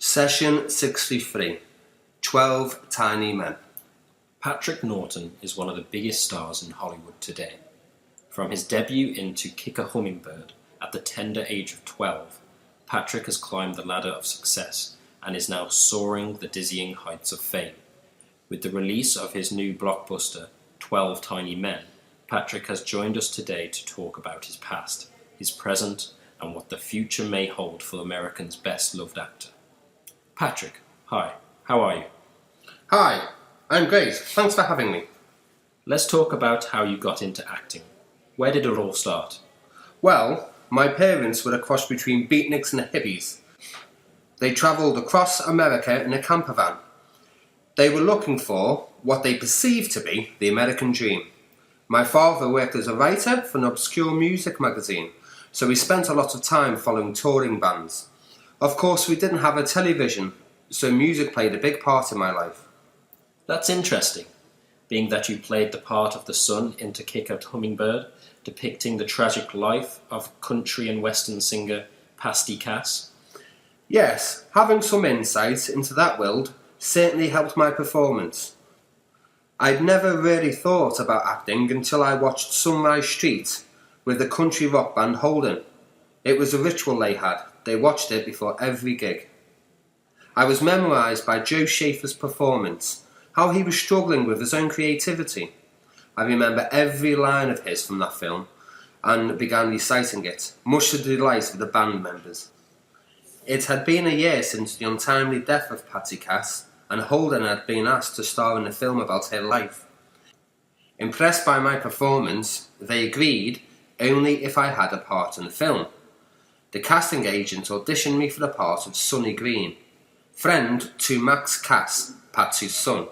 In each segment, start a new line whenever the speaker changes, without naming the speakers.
Session 63, 12 Tiny Men.
Patrick Norton is one of the biggest stars in Hollywood today. From his debut in To Kick a Hummingbird at the tender age of 12, Patrick has climbed the ladder of success and is now soaring the dizzying heights of fame. With the release of his new blockbuster, 12 Tiny Men, Patrick has joined us today to talk about his past, his present, and what the future may hold for America's best-loved actor. Patrick, hi, how are you?
Hi, I'm great. Thanks for having me.
Let's talk about how you got into acting. Where did it all start?
Well, my parents were a cross between beatniks and hippies. They travelled across America in a camper van. They were looking for what they perceived to be the American dream. My father worked as a writer for an obscure music magazine, so we spent a lot of time following touring bands. Of course, we didn't have a television, so music played a big part in my life.
That's interesting, being that you played the part of the son in To Kick a Hummingbird, depicting the tragic life of country and western singer Pasty Cass.
Yes, having some insight into that world certainly helped my performance. I'd never really thought about acting until I watched Sunrise Street with the country rock band Holden. It was a ritual they had. They watched it before every gig. I was memorised by Joe Schaefer's performance, how he was struggling with his own creativity. I remember every line of his from that film and began reciting it, much to the delight of the band members. It had been a year since the untimely death of Patsy Cass, and Holden had been asked to star in a film about her life. Impressed by my performance, they agreed only if I had a part in the film. The casting agent auditioned me for the part of Sonny Green, friend to Max Cass, Patsy's son.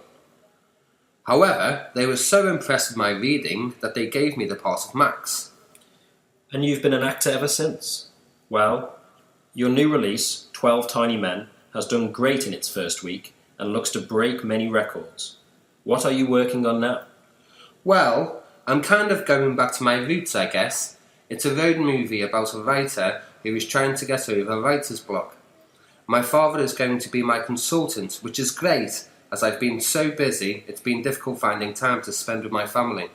However, they were so impressed with my reading that they gave me the part of Max.
And you've been an actor ever since? Well, your new release, 12 Tiny Men, has done great in its first week and looks to break many records. What are you working on now?
Well, I'm kind of going back to my roots, I guess. It's a road movie about a writer who is trying to get over writer's block. My father is going to be my consultant, which is great, as I've been so busy, it's been difficult finding time to spend with my family.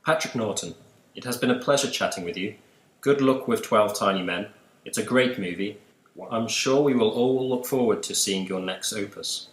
Patrick Norton, it has been a pleasure chatting with you. Good luck with 12 Tiny Men. It's a great movie. I'm sure we will all look forward to seeing your next opus.